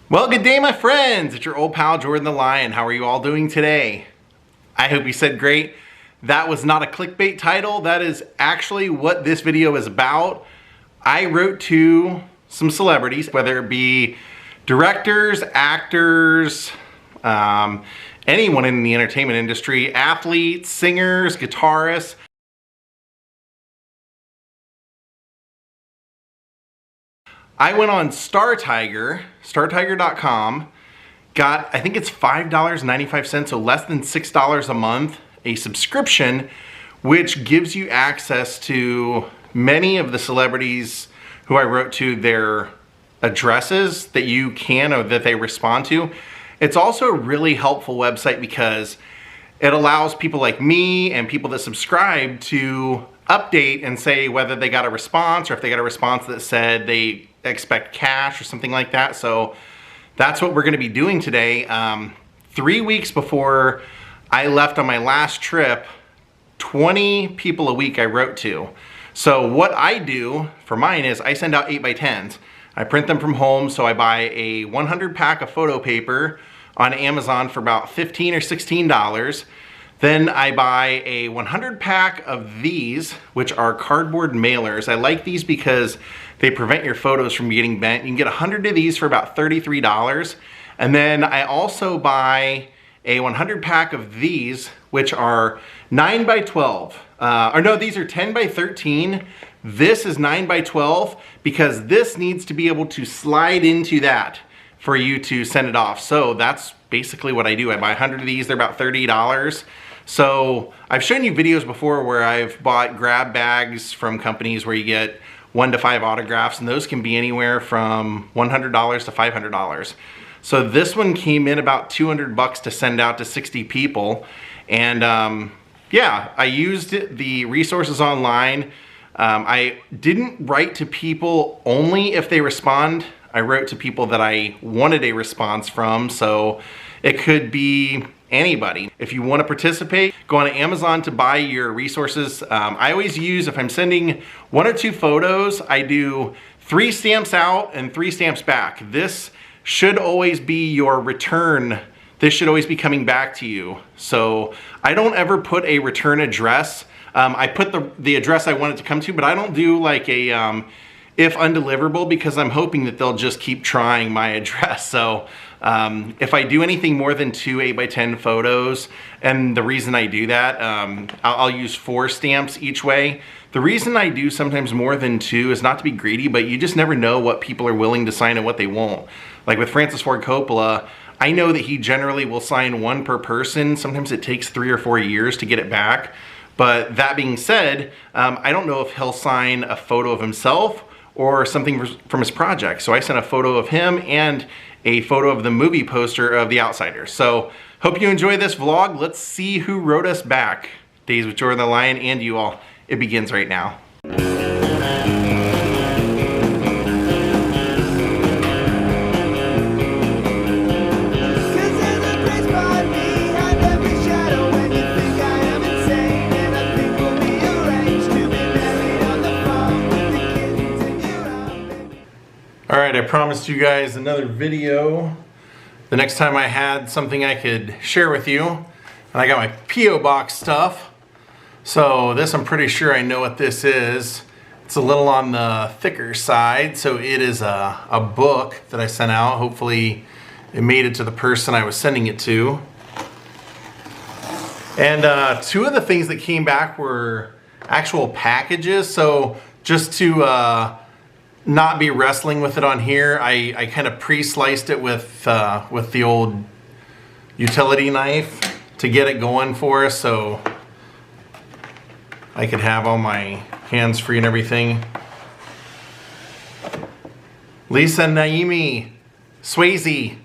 Well, good day, my friends. It's your old pal, Jordan the Lion. How are you all doing today? I hope you said great. That was not a clickbait title. That is actually what this video is about. I wrote to some celebrities, whether it be directors, actors, anyone in the entertainment industry, athletes, singers, guitarists. I went on startiger.com, got, I think it's $5.95, so less than $6 a month, a subscription, which gives you access to many of the celebrities who I wrote to, their addresses that you can or that they respond to. It's also a really helpful website because it allows people like me and people that subscribe to update and say whether they got a response or if they got a response that said they expect cash or something like that. So that's what we're going to be doing today. 3 weeks before I left on my last trip, 20 people a week I wrote to. So what I do for mine is I send out 8x10s. I print them from home, so I buy a 100 pack of photo paper on Amazon for about $15 or $16. Then I buy a 100 pack of these, which are cardboard mailers. I like these because they prevent your photos from getting bent. You can get 100 of these for about $33. And then I also buy a 100 pack of these, which are 9x12. Or no, these are 10x13. This is 9x12 because this needs to be able to slide into that for you to send it off. So that's basically what I do. I buy 100 of these, they're about $30. So I've shown you videos before where I've bought grab bags from companies where you get 1 to 5 autographs, and those can be anywhere from $100 to $500. So this one came in about 200 bucks to send out to 60 people. And yeah, I used the resources online. I didn't write to people only if they respond. I wrote to people that I wanted a response from, so it could be anybody. If you want to participate, go on Amazon to buy your resources. I always use, if I'm sending 1 or 2 photos, I do 3 stamps out and 3 stamps back. This should always be your return. This should always be coming back to you. So I don't ever put a return address. I put the address I want it to come to, but I don't do like a if undeliverable, because I'm hoping that they'll just keep trying my address. So if I do anything more than 2 8x10 photos, and the reason I do that, I'll use 4 stamps each way. The reason I do sometimes more than 2 is not to be greedy, but you just never know what people are willing to sign and what they won't. Like with Francis Ford Coppola, I know that he generally will sign 1 per person. Sometimes it takes 3 or 4 years to get it back. But that being said, I don't know if he'll sign a photo of himself or something from his project. So I sent a photo of him and a photo of the movie poster of The Outsiders. So hope you enjoy this vlog. Let's see who wrote us back. Days with Jordan the Lion and you all. It begins right now. All right, I promised you guys another video the next time I had something I could share with you. And I got my P.O. box stuff. So this, I'm pretty sure I know what this is. It's a little on the thicker side. So it is a book that I sent out. Hopefully it made it to the person I was sending it to. And 2 of the things that came back were actual packages. So just to not be wrestling with it on here, I kind of pre-sliced it with the old utility knife to get it going for us, so I could have all my hands free and everything. Lisa Niemi Swayze,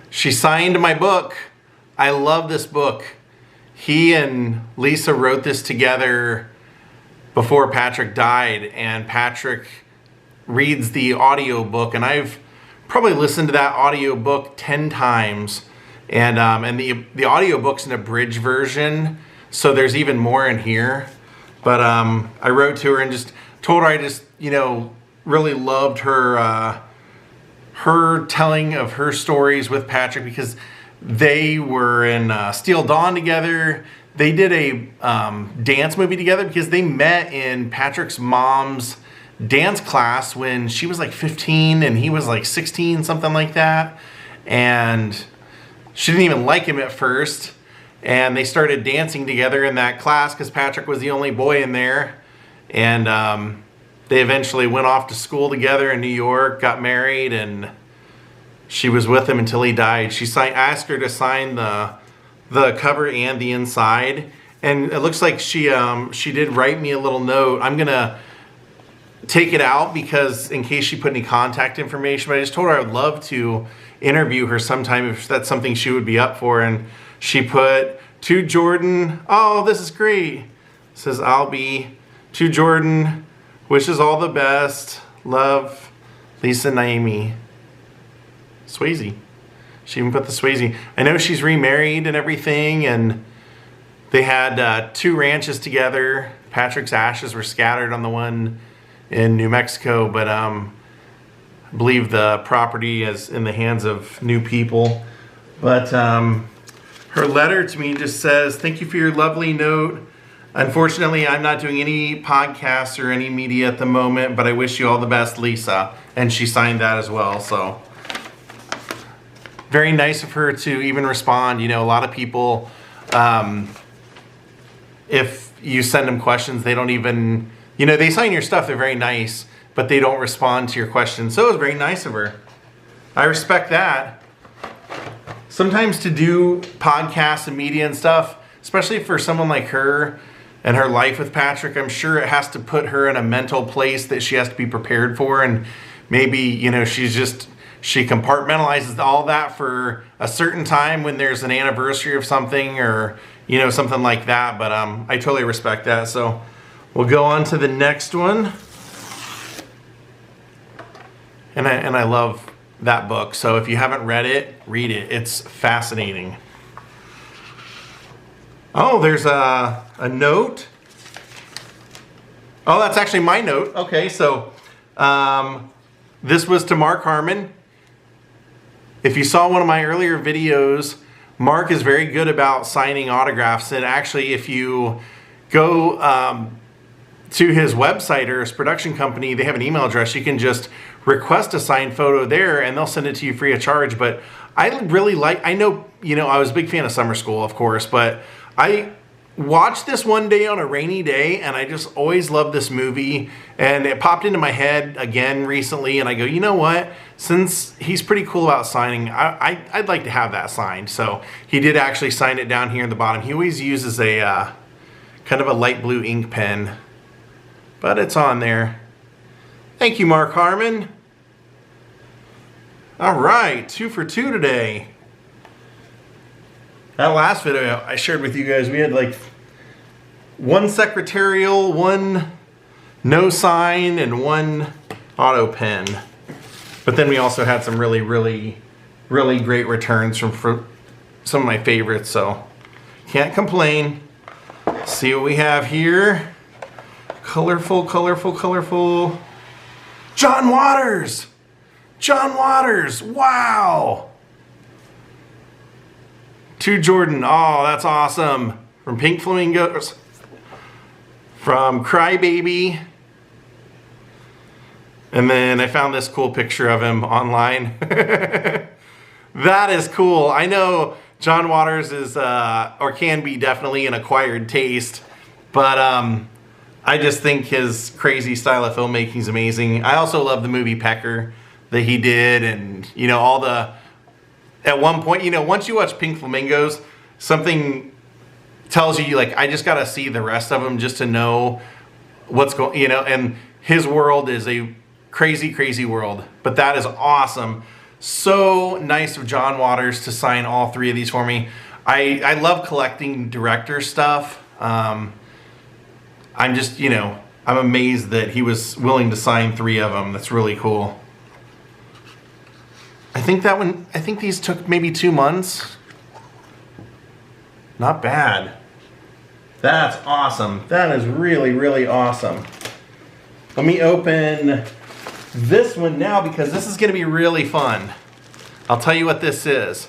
she signed my book. I love this book. He and Lisa wrote this together before Patrick died, and Patrick reads the audio book, and I've probably listened to that audio book 10 times, and the audio book's an abridged version, so there's even more in here. But I wrote to her and just told her I just, you know, really loved her her telling of her stories with Patrick, because they were in Steel Dawn together. They did a dance movie together because they met in Patrick's mom's dance class when she was like 15 and he was like 16, something like that. And she didn't even like him at first. And they started dancing together in that class because Patrick was the only boy in there. And they eventually went off to school together in New York, got married, and she was with him until he died. She asked her to sign the cover and the inside, and it looks like she did write me a little note. I'm gonna take it out because in case she put any contact information, but I just told her I would love to interview her sometime if that's something she would be up for. And she put, to Jordan, oh, this is great. It says, I'll be, to Jordan, wishes all the best, love, Lisa Niemi Swayze. She even put the Swayze. I know she's remarried and everything, and they had 2 ranches together. Patrick's ashes were scattered on the one in New Mexico, but I believe the property is in the hands of new people. But her letter to me just says, thank you for your lovely note. Unfortunately, I'm not doing any podcasts or any media at the moment, but I wish you all the best, Lisa. And she signed that as well, so. Very nice of her to even respond. You know, a lot of people, if you send them questions, they don't even, you know, they sign your stuff, they're very nice, but they don't respond to your questions. So it was very nice of her. I respect that. Sometimes to do podcasts and media and stuff, especially for someone like her and her life with Patrick, I'm sure it has to put her in a mental place that she has to be prepared for. And maybe, you know, she compartmentalizes all that for a certain time when there's an anniversary of something, or, you know, something like that. But I totally respect that. So we'll go on to the next one. And I love that book. So if you haven't read it, read it. It's fascinating. Oh, there's a note. Oh, that's actually my note. Okay, so this was to Mark Harmon. If you saw one of my earlier videos, Mark is very good about signing autographs. And actually, if you go to his website or his production company, they have an email address. You can just request a signed photo there and they'll send it to you free of charge. But I really like, I know, you know, I was a big fan of Summer School, of course, but I watched this one day on a rainy day and I just always loved this movie, and it popped into my head again recently, and I go, you know what, since he's pretty cool about signing, I'd like to have that signed. So he did actually sign it down here in the bottom. He always uses a kind of a light blue ink pen, but it's on there. Thank you, Mark Harmon. All right, 2 for 2 today. That last video I shared with you guys, we had like 1 secretarial, 1 no sign, and 1 auto pen. But then we also had some really great returns from some of my favorites, so can't complain. Let's see what we have here. Colorful, colorful, colorful. John Waters! John Waters! Wow! To Jordan. Oh, that's awesome. From Pink Flamingos. From Crybaby. And then I found this cool picture of him online. That is cool. I know John Waters is, or can be, definitely an acquired taste. But I just think his crazy style of filmmaking is amazing. I also love the movie Pecker that he did, and, you know, all the... At one point, you know, once you watch Pink Flamingos, something tells you, like, I just got to see the rest of them just to know what's going, you know, and his world is a crazy, crazy world. But that is awesome. So nice of John Waters to sign all 3 of these for me. I love collecting director stuff. I'm just, you know, I'm amazed that he was willing to sign 3 of them. That's really cool. I think these took maybe 2 months. Not bad. That's awesome. That is really, really awesome. Let me open this one now because this is going to be really fun. I'll tell you what this is.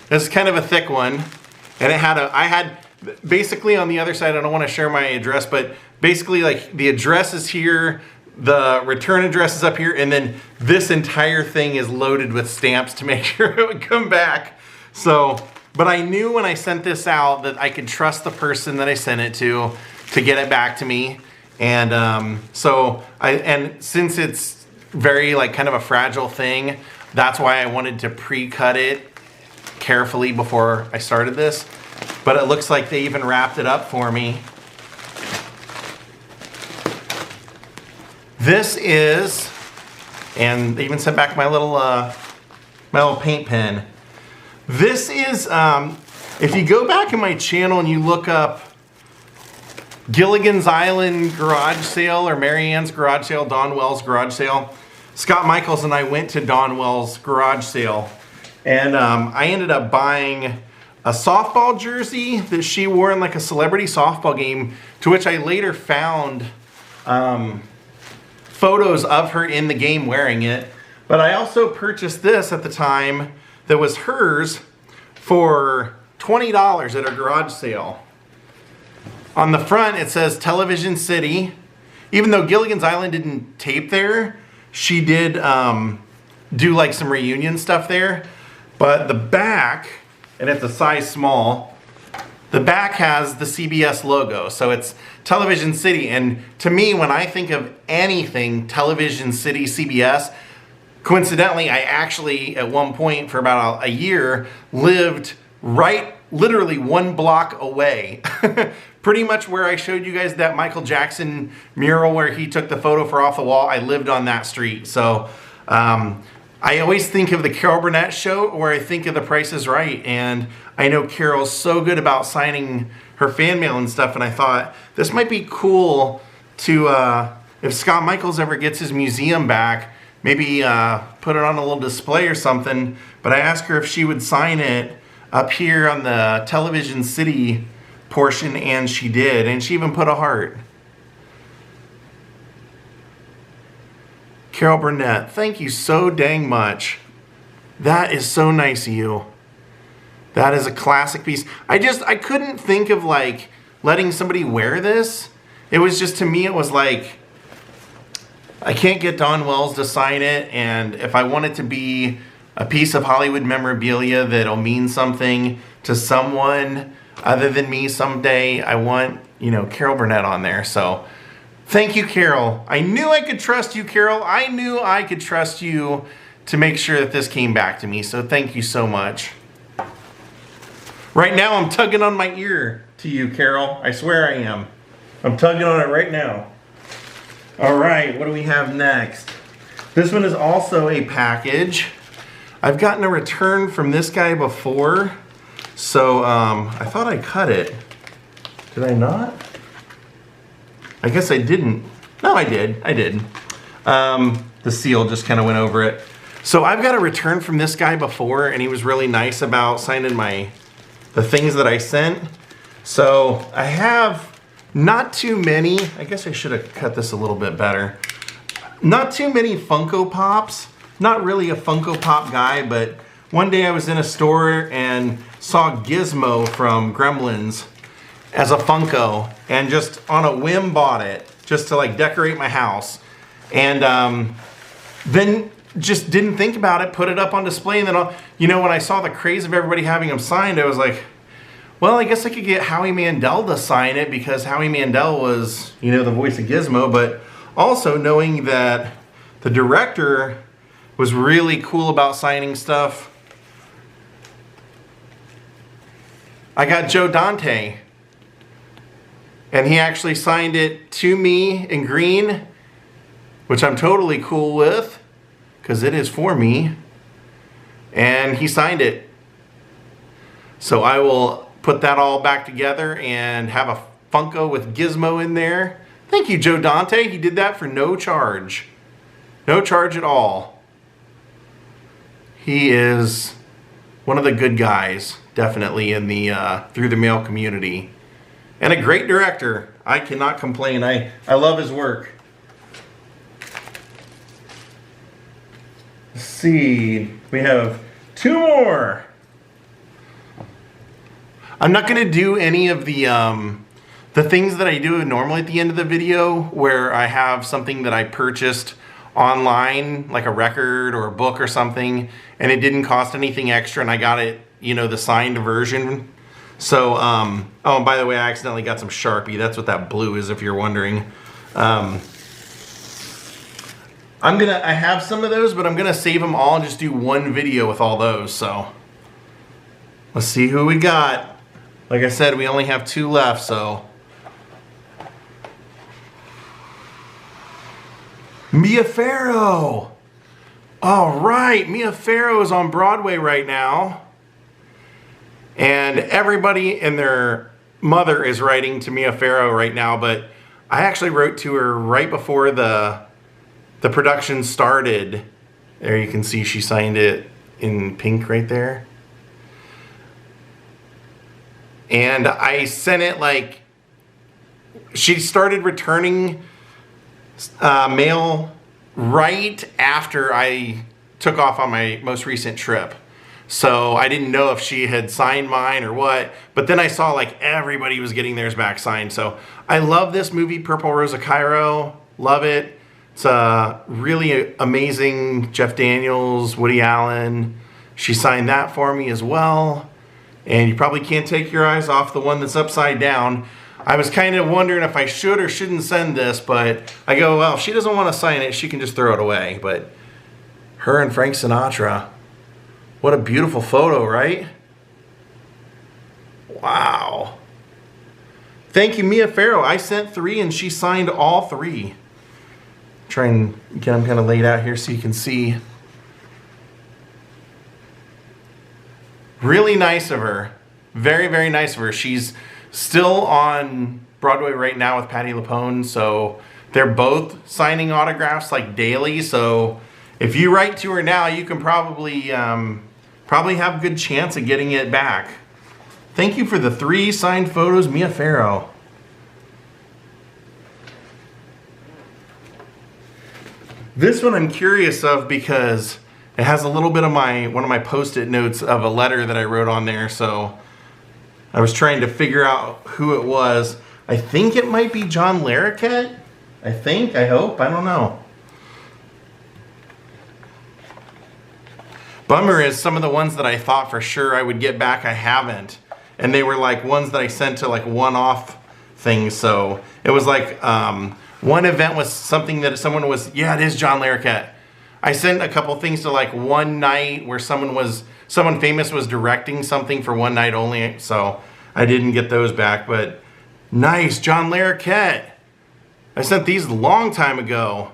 This is kind of a thick one, and I had basically on the other side, I don't want to share my address, but basically like the address is here, the return address is up here, and then this entire thing is loaded with stamps to make sure it would come back. So, but I knew when I sent this out that I could trust the person that I sent it to get it back to me. And and since it's very like kind of a fragile thing, that's why I wanted to pre-cut it carefully before I started this. But it looks like they even wrapped it up for me. This is, and they even sent back my little paint pen. This is, if you go back in my channel and you look up Gilligan's Island garage sale or Marianne's garage sale, Don Wells garage sale, Scott Michaels and I went to Don Wells garage sale, and I ended up buying a softball jersey that she wore in like a celebrity softball game, to which I later found photos of her in the game wearing it. But I also purchased this at the time that was hers for $20 at a garage sale. On the front it says Television City. Even though Gilligan's Island didn't tape there, she did do like some reunion stuff there. But the back, and it's a size small, the back has the CBS logo. So it's Television City. And to me, when I think of anything Television City CBS, coincidentally, I actually at one point for about a year lived literally 1 block away. Pretty much where I showed you guys that Michael Jackson mural where he took the photo for Off the Wall, I lived on that street. So I always think of the Carol Burnett show, or I think of The Price is Right. And I know Carol's so good about signing her fan mail and stuff, and I thought this might be cool to, if Scott Michaels ever gets his museum back, maybe put it on a little display or something. But I asked her if she would sign it up here on the Television City portion, and she did, and she even put a heart. Carol Burnett, thank you so dang much. That is so nice of you. That is a classic piece. I couldn't think of like letting somebody wear this. It was just, to me, it was like, I can't get Don Wells to sign it, and if I want it to be a piece of Hollywood memorabilia that'll mean something to someone other than me someday, I want, you know, Carol Burnett on there. So thank you, Carol. I knew I could trust you, Carol. I knew I could trust you to make sure that this came back to me. So thank you so much. Right now I'm tugging on my ear to you, Carol. I swear I am. I'm tugging on it right now. All right, what do we have next? This one is also a package. I've gotten a return from this guy before, so I thought I cut it. Did I not? I guess I didn't. No, I did. I did. The seal just kind of went over it. So I've got a return from this guy before, and he was really nice about signing the things that I sent. So I have not too many. I guess I should have cut this a little bit better. Not too many Funko Pops. Not really a Funko Pop guy, but one day I was in a store and saw Gizmo from Gremlins as a Funko, and just on a whim bought it just to like decorate my house. And then just didn't think about it, put it up on display, and then, you know, when I saw the craze of everybody having them signed, I was like, well, I guess I could get Howie Mandel to sign it, because Howie Mandel was, you know, the voice of Gizmo. But also knowing that the director was really cool about signing stuff, I got Joe Dante, and he actually signed it to me in green, which I'm totally cool with, because it is for me, and he signed it. So I will put that all back together and have a Funko with Gizmo in there. Thank you, Joe Dante. He did that for no charge. No charge at all. He is one of the good guys, definitely, in the through the mail community. And a great director. I cannot complain. I love his work. Let's see, we have 2 more. I'm not gonna do any of the things that I do normally at the end of the video where I have something that I purchased online, like a record or a book or something, and it didn't cost anything extra and I got it, you know, the signed version. So, oh, and by the way, I accidentally got some Sharpie. That's what that blue is, if you're wondering. I have some of those, but I'm gonna save them all and just do one video with all those. So let's see who we got. Like I said, we only have 2 left, so. Mia Farrow. All right, Mia Farrow is on Broadway right now. And everybody and their mother is writing to Mia Farrow right now, but I actually wrote to her right before the production started. There you can see she signed it in pink right there. And I sent it like, she started returning mail right after I took off on my most recent trip. So I didn't know if she had signed mine or what, but then I saw like everybody was getting theirs back signed. So I love this movie, Purple Rose of Cairo. Love it. It's really amazing. Jeff Daniels, Woody Allen. She signed that for me as well. And you probably can't take your eyes off the one that's upside down. I was kind of wondering if I should or shouldn't send this, but I go, well, if she doesn't want to sign it, she can just throw it away. But her and Frank Sinatra. What a beautiful photo, right? Wow. Thank you, Mia Farrow. I sent 3 and she signed all 3. Try and get them kind of laid out here so you can see. Really nice of her. Very, very nice of her. She's still on Broadway right now with Patti LuPone, so they're both signing autographs like daily. So if you write to her now, you can probably have a good chance of getting it back. Thank you for the 3 signed photos, Mia Farrow. This one I'm curious of because it has a little bit of one of my post-it notes of a letter that I wrote on there. So I was trying to figure out who it was. I think it might be John Larroquette. I hope, I don't know. Bummer is some of the ones that I thought for sure I would get back, I haven't. And they were like ones that I sent to like one-off things. So it was like one event was something that someone was, yeah, it is John Larroquette. I sent a couple things to like one night where someone famous was directing something for one night only. So I didn't get those back, but nice, John Larroquette. I sent these a long time ago.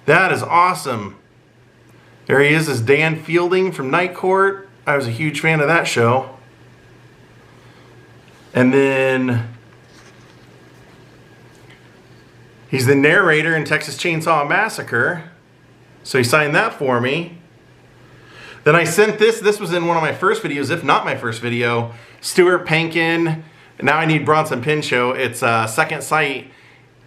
That is awesome. There he is as Dan Fielding from Night Court. I was a huge fan of that show. And then he's the narrator in Texas Chainsaw Massacre. So he signed that for me. Then I sent this. This was in one of my first videos, if not my first video. Stuart Pankin. Now I Need Bronson Pinchot. It's Second Sight.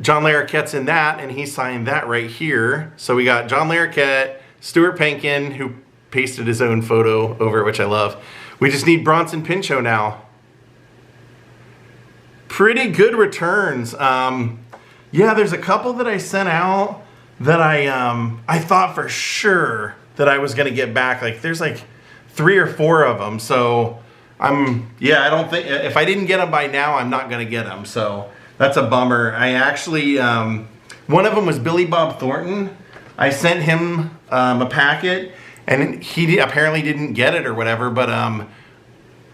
John Larroquette's in that, and he signed that right here. So we got John Larroquette, Stuart Pankin, who pasted his own photo over it, which I love. We just need Bronson Pinchot now. Pretty good returns. Yeah, there's a couple that I sent out that I thought for sure that I was gonna get back. Like there's like 3 or 4 of them. So yeah, I don't think, if I didn't get them by now, I'm not gonna get them. So that's a bummer. I actually, one of them was Billy Bob Thornton. I sent him a packet and he apparently didn't get it or whatever, but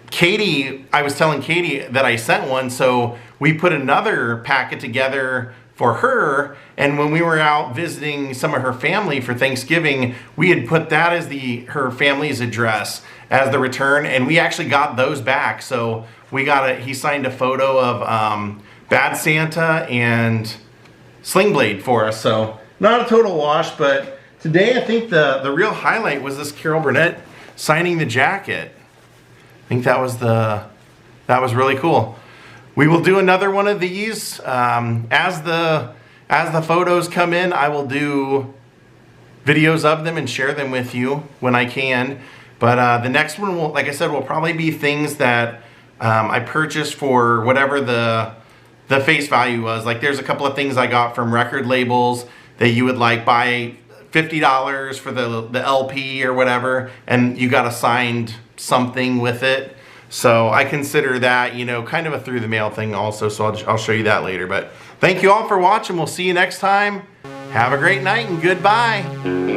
Katie, I was telling Katie that I sent one, so we put another packet together for her, and when we were out visiting some of her family for Thanksgiving, we had put that as her family's address as the return, and we actually got those back. So we got he signed a photo of Bad Santa and Sling Blade for us. So not a total wash, but today I think the real highlight was this Carol Burnett signing the jacket. I think that was really cool. We will do another one of these as the photos come in. I will do videos of them and share them with you when I can. But the next one will, like I said, will probably be things that I purchased for whatever the face value was. Like there's a couple of things I got from record labels that you would like buy $50 for the LP or whatever, and you got assigned something with it. So I consider that, you know, kind of a through the mail thing also. So I'll show you that later. But thank you all for watching. We'll see you next time. Have a great night and goodbye.